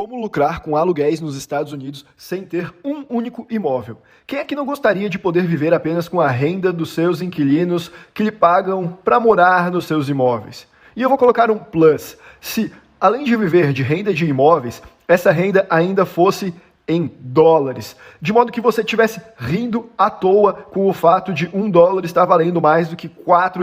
Como lucrar com aluguéis nos Estados Unidos sem ter um único imóvel? Quem é que não gostaria de poder viver apenas com a renda dos seus inquilinos que lhe pagam para morar nos seus imóveis? E eu vou colocar um plus. Se, além de viver de renda de imóveis, essa renda ainda fosse em dólares, de modo que você estivesse rindo à toa com o fato de $1 estar valendo mais do que R$ 4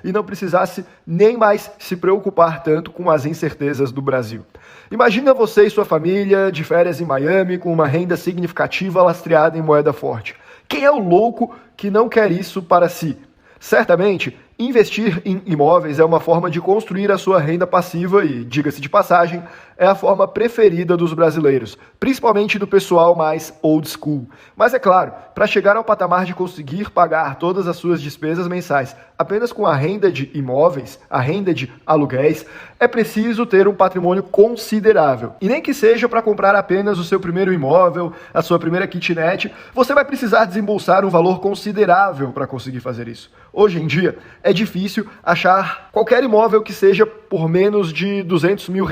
e não precisasse nem mais se preocupar tanto com as incertezas do Brasil. Imagina você e sua família de férias em Miami com uma renda significativa lastreada em moeda forte. Quem é o louco que não quer isso para si? Certamente, investir em imóveis é uma forma de construir a sua renda passiva e, diga-se de passagem, é a forma preferida dos brasileiros, principalmente do pessoal mais old school. Mas é claro, para chegar ao patamar de conseguir pagar todas as suas despesas mensais apenas com a renda de imóveis, a renda de aluguéis, é preciso ter um patrimônio considerável. E nem que seja para comprar apenas o seu primeiro imóvel, a sua primeira kitnet, você vai precisar desembolsar um valor considerável para conseguir fazer isso. Hoje em dia, é difícil achar qualquer imóvel que seja por menos de R$ 200 mil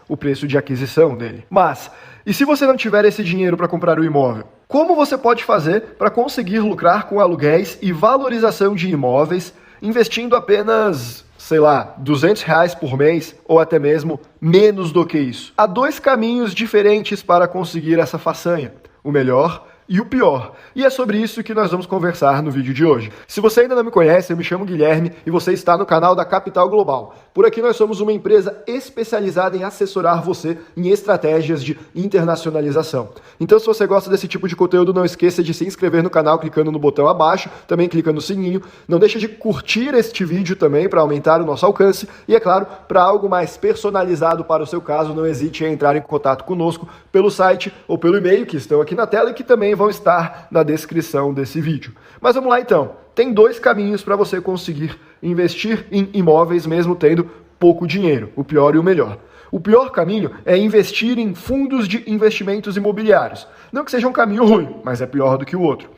o preço de aquisição dele. Mas, e se você não tiver esse dinheiro para comprar o imóvel? Como você pode fazer para conseguir lucrar com aluguéis e valorização de imóveis, investindo apenas, sei lá, R$ 200 por mês ou até mesmo menos do que isso? Há dois caminhos diferentes para conseguir essa façanha: o melhor e o pior. E é sobre isso que nós vamos conversar no vídeo de hoje. Se você ainda não me conhece, eu me chamo Guilherme e você está no canal da Capital Global. Por aqui nós somos uma empresa especializada em assessorar você em estratégias de internacionalização. Então, se você gosta desse tipo de conteúdo, não esqueça de se inscrever no canal clicando no botão abaixo, também clicando no sininho. Não deixe de curtir este vídeo também para aumentar o nosso alcance. E, é claro, para algo mais personalizado para o seu caso, não hesite em entrar em contato conosco pelo site ou pelo e-mail que estão aqui na tela e que também vão estar na descrição desse vídeo. Mas vamos lá então. Tem dois caminhos para você conseguir investir em imóveis mesmo tendo pouco dinheiro, o pior e o melhor. O pior caminho é investir em fundos de investimentos imobiliários. Não que seja um caminho ruim, mas é pior do que o outro.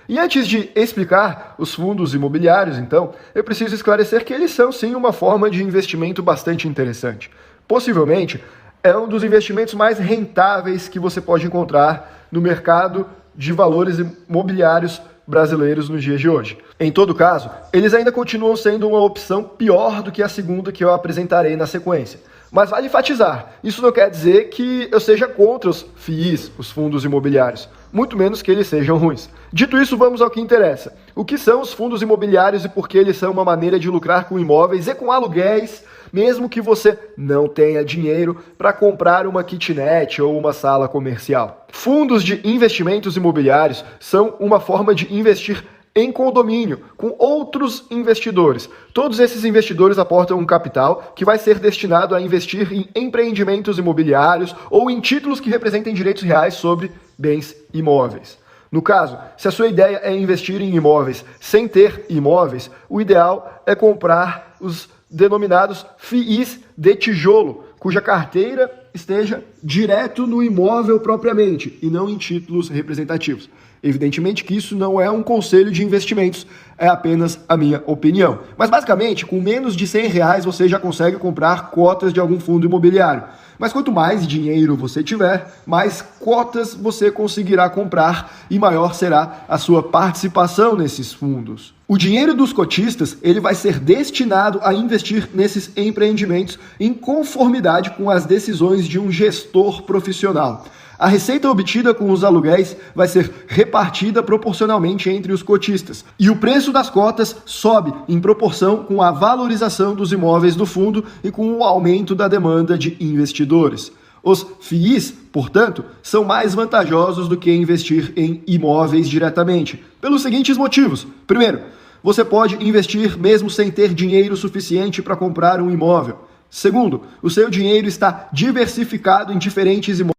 E antes de explicar os fundos imobiliários, então, eu preciso esclarecer que eles são sim uma forma de investimento bastante interessante. Possivelmente, é um dos investimentos mais rentáveis que você pode encontrar no mercado de valores imobiliários brasileiros nos dias de hoje. Em todo caso, eles ainda continuam sendo uma opção pior do que a segunda que eu apresentarei na sequência. Mas vale enfatizar, isso não quer dizer que eu seja contra os FIIs, os fundos imobiliários, muito menos que eles sejam ruins. Dito isso, vamos ao que interessa. O que são os fundos imobiliários e por que eles são uma maneira de lucrar com imóveis e com aluguéis, mesmo que você não tenha dinheiro para comprar uma kitnet ou uma sala comercial. Fundos de investimentos imobiliários são uma forma de investir em condomínio, com outros investidores. Todos esses investidores aportam um capital que vai ser destinado a investir em empreendimentos imobiliários ou em títulos que representem direitos reais sobre bens imóveis. No caso, se a sua ideia é investir em imóveis sem ter imóveis, o ideal é comprar os denominados FIIs de tijolo, cuja carteira esteja direto no imóvel propriamente e não em títulos representativos. Evidentemente que isso não é um conselho de investimentos, é apenas a minha opinião. Mas basicamente, com menos de R$ 100 você já consegue comprar cotas de algum fundo imobiliário. Mas quanto mais dinheiro você tiver, mais cotas você conseguirá comprar e maior será a sua participação nesses fundos. O dinheiro dos cotistas ele vai ser destinado a investir nesses empreendimentos em conformidade com as decisões de um gestor profissional. A receita obtida com os aluguéis vai ser repartida proporcionalmente entre os cotistas. E o preço das cotas sobe em proporção com a valorização dos imóveis do fundo e com o aumento da demanda de investidores. Os FIIs, portanto, são mais vantajosos do que investir em imóveis diretamente, pelos seguintes motivos. Primeiro, você pode investir mesmo sem ter dinheiro suficiente para comprar um imóvel. Segundo, o seu dinheiro está diversificado em diferentes imóveis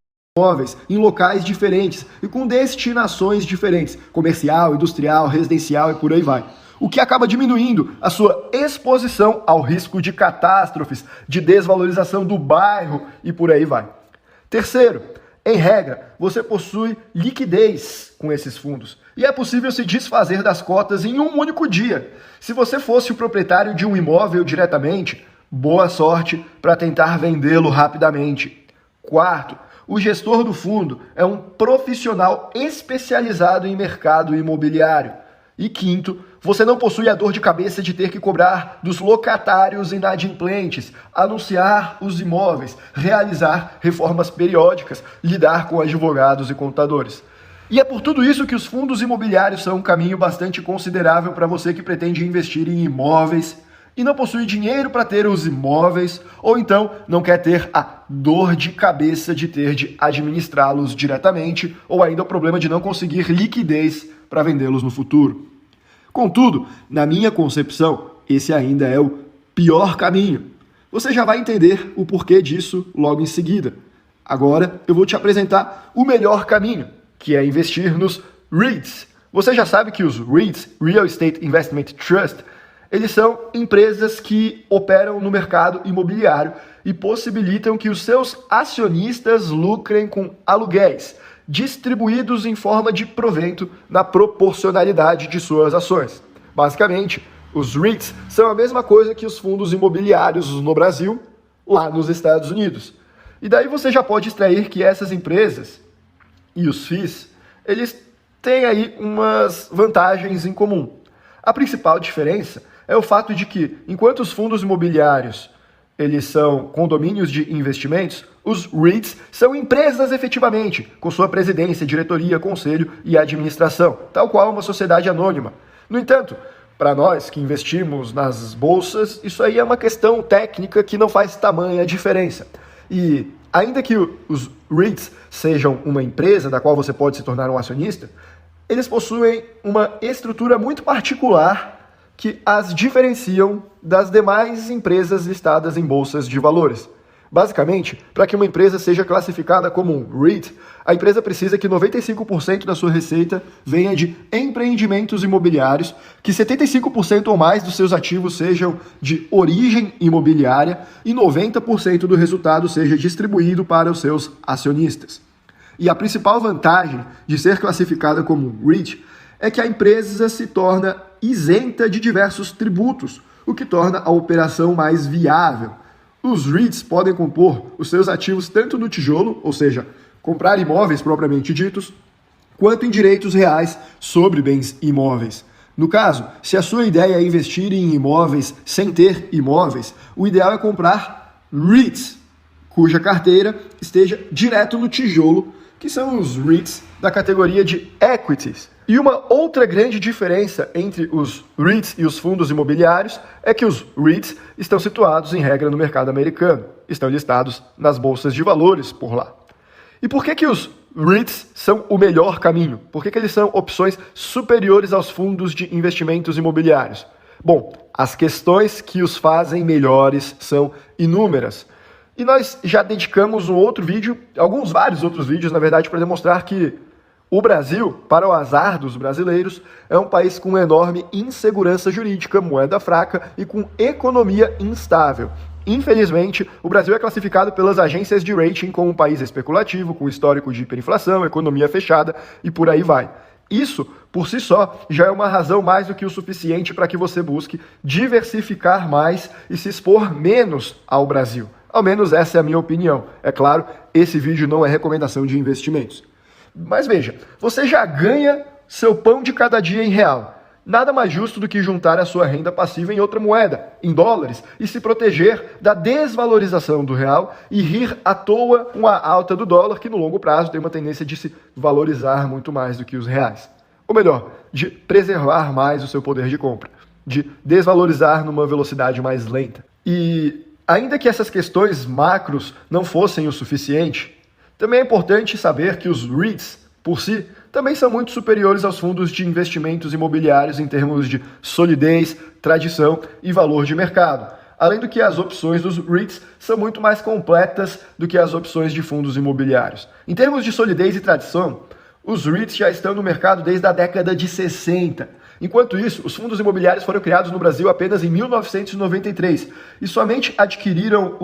em locais diferentes e com destinações diferentes, comercial, industrial, residencial e por aí vai. O que acaba diminuindo a sua exposição ao risco de catástrofes, de desvalorização do bairro e por aí vai. Terceiro, em regra, você possui liquidez com esses fundos e é possível se desfazer das cotas em um único dia. Se você fosse o proprietário de um imóvel diretamente, boa sorte para tentar vendê-lo rapidamente. Quarto, o gestor do fundo é um profissional especializado em mercado imobiliário. E quinto, você não possui a dor de cabeça de ter que cobrar dos locatários inadimplentes, anunciar os imóveis, realizar reformas periódicas, lidar com advogados e contadores. E é por tudo isso que os fundos imobiliários são um caminho bastante considerável para você que pretende investir em imóveis e não possui dinheiro para ter os imóveis, ou então não quer ter a dor de cabeça de ter de administrá-los diretamente, ou ainda o problema de não conseguir liquidez para vendê-los no futuro. Contudo, na minha concepção, esse ainda é o pior caminho. Você já vai entender o porquê disso logo em seguida. Agora eu vou te apresentar o melhor caminho, que é investir nos REITs. Você já sabe que os REITs, Real Estate Investment Trust, eles são empresas que operam no mercado imobiliário e possibilitam que os seus acionistas lucrem com aluguéis, distribuídos em forma de provento na proporcionalidade de suas ações. Basicamente, os REITs são a mesma coisa que os fundos imobiliários no Brasil, lá nos Estados Unidos. E daí você já pode extrair que essas empresas e os FIIs, eles têm aí umas vantagens em comum. A principal diferença é o fato de que, enquanto os fundos imobiliários eles são condomínios de investimentos, os REITs são empresas efetivamente, com sua presidência, diretoria, conselho e administração, tal qual uma sociedade anônima. No entanto, para nós que investimos nas bolsas, isso aí é uma questão técnica que não faz tamanha diferença. E ainda que os REITs sejam uma empresa da qual você pode se tornar um acionista, eles possuem uma estrutura muito particular que as diferenciam das demais empresas listadas em bolsas de valores. Basicamente, para que uma empresa seja classificada como um REIT, a empresa precisa que 95% da sua receita venha de empreendimentos imobiliários, que 75% ou mais dos seus ativos sejam de origem imobiliária e 90% do resultado seja distribuído para os seus acionistas. E a principal vantagem de ser classificada como um REIT é que a empresa se torna isenta de diversos tributos, o que torna a operação mais viável. Os REITs podem compor os seus ativos tanto no tijolo, ou seja, comprar imóveis propriamente ditos, quanto em direitos reais sobre bens imóveis. No caso, se a sua ideia é investir em imóveis sem ter imóveis, o ideal é comprar REITs, cuja carteira esteja direto no tijolo, que são os REITs da categoria de equities. E uma outra grande diferença entre os REITs e os fundos imobiliários é que os REITs estão situados, em regra, no mercado americano. Estão listados nas bolsas de valores por lá. E por que os REITs são o melhor caminho? Por que eles são opções superiores aos fundos de investimentos imobiliários? Bom, as questões que os fazem melhores são inúmeras. E nós já dedicamos vários outros vídeos, na verdade, para demonstrar que o Brasil, para o azar dos brasileiros, é um país com enorme insegurança jurídica, moeda fraca e com economia instável. Infelizmente, o Brasil é classificado pelas agências de rating como um país especulativo, com histórico de hiperinflação, economia fechada e por aí vai. Isso, por si só, já é uma razão mais do que o suficiente para que você busque diversificar mais e se expor menos ao Brasil. Ao menos essa é a minha opinião. É claro, esse vídeo não é recomendação de investimentos. Mas veja, você já ganha seu pão de cada dia em real. Nada mais justo do que juntar a sua renda passiva em outra moeda, em dólares, e se proteger da desvalorização do real e rir à toa com a alta do dólar, que no longo prazo tem uma tendência de se valorizar muito mais do que os reais. Ou melhor, de preservar mais o seu poder de compra, de desvalorizar numa velocidade mais lenta. E ainda que essas questões macros não fossem o suficiente, também é importante saber que os REITs, por si, também são muito superiores aos fundos de investimentos imobiliários em termos de solidez, tradição e valor de mercado. Além do que as opções dos REITs são muito mais completas do que as opções de fundos imobiliários. Em termos de solidez e tradição, os REITs já estão no mercado desde a década de 60. Enquanto isso, os fundos imobiliários foram criados no Brasil apenas em 1993 e somente adquiriram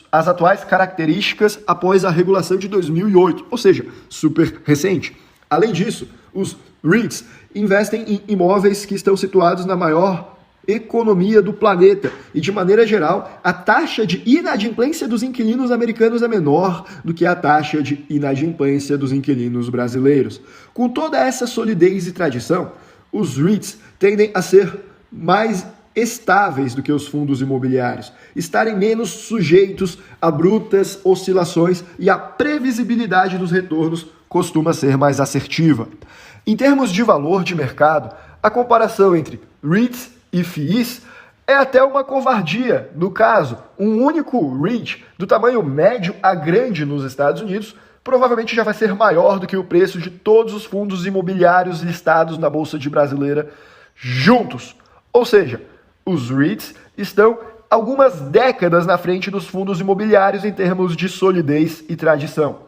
as atuais características após a regulação de 2008, ou seja, super recente. Além disso, os REITs investem em imóveis que estão situados na maior economia do planeta. E, de maneira geral, a taxa de inadimplência dos inquilinos americanos é menor do que a taxa de inadimplência dos inquilinos brasileiros. Com toda essa solidez e tradição, os REITs tendem a ser mais estáveis do que os fundos imobiliários, estarem menos sujeitos a brutas oscilações e a previsibilidade dos retornos costuma ser mais assertiva. Em termos de valor de mercado, a comparação entre REITs e FIIs é até uma covardia. No caso, um único REIT do tamanho médio a grande nos Estados Unidos provavelmente já vai ser maior do que o preço de todos os fundos imobiliários listados na Bolsa de Brasileira juntos. Ou seja, os REITs estão algumas décadas na frente dos fundos imobiliários em termos de solidez e tradição.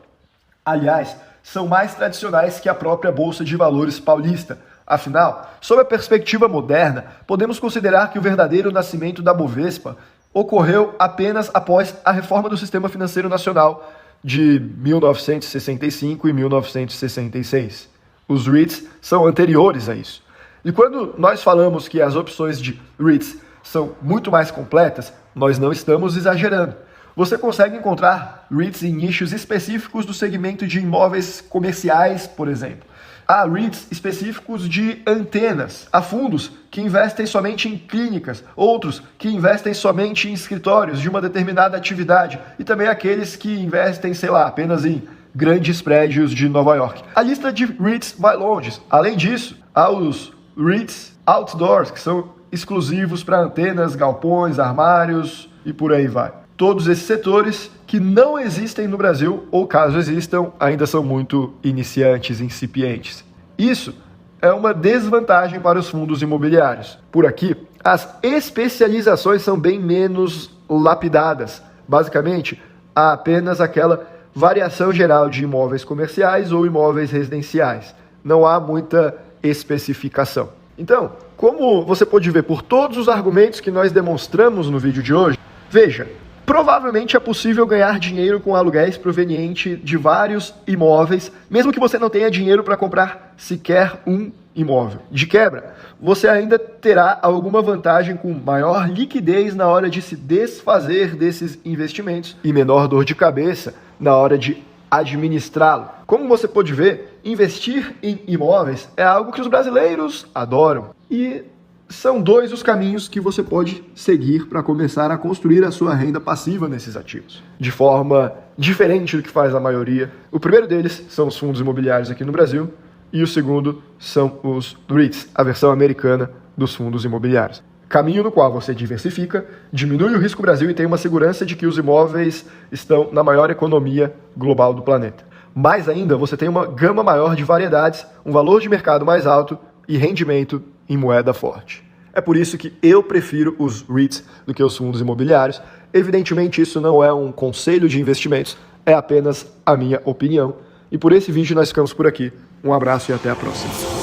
Aliás, são mais tradicionais que a própria Bolsa de Valores paulista. Afinal, sob a perspectiva moderna, podemos considerar que o verdadeiro nascimento da Bovespa ocorreu apenas após a reforma do Sistema Financeiro Nacional de 1965 e 1966. Os REITs são anteriores a isso. E quando nós falamos que as opções de REITs são muito mais completas, nós não estamos exagerando. Você consegue encontrar REITs em nichos específicos do segmento de imóveis comerciais, por exemplo. Há REITs específicos de antenas, há fundos que investem somente em clínicas, outros que investem somente em escritórios de uma determinada atividade e também aqueles que investem, apenas em grandes prédios de Nova York. A lista de REITs vai longe. Além disso, há os REITs outdoors, que são exclusivos para antenas, galpões, armários e por aí vai. Todos esses setores que não existem no Brasil, ou caso existam, ainda são muito iniciantes, incipientes. Isso é uma desvantagem para os fundos imobiliários. Por aqui, as especializações são bem menos lapidadas. Basicamente, há apenas aquela variação geral de imóveis comerciais ou imóveis residenciais. Não há muita especificação. Então, como você pode ver por todos os argumentos que nós demonstramos no vídeo de hoje, veja, provavelmente é possível ganhar dinheiro com aluguéis proveniente de vários imóveis, mesmo que você não tenha dinheiro para comprar sequer um imóvel. De quebra, você ainda terá alguma vantagem com maior liquidez na hora de se desfazer desses investimentos e menor dor de cabeça na hora de administrá-lo. Como você pode ver, investir em imóveis é algo que os brasileiros adoram. E são dois os caminhos que você pode seguir para começar a construir a sua renda passiva nesses ativos, de forma diferente do que faz a maioria. O primeiro deles são os fundos imobiliários aqui no Brasil e o segundo são os REITs, a versão americana dos fundos imobiliários. Caminho no qual você diversifica, diminui o risco Brasil e tem uma segurança de que os imóveis estão na maior economia global do planeta. Mais ainda, você tem uma gama maior de variedades, um valor de mercado mais alto e rendimento em moeda forte. É por isso que eu prefiro os REITs do que os fundos imobiliários. Evidentemente, isso não é um conselho de investimentos, é apenas a minha opinião. E por esse vídeo nós ficamos por aqui. Um abraço e até a próxima.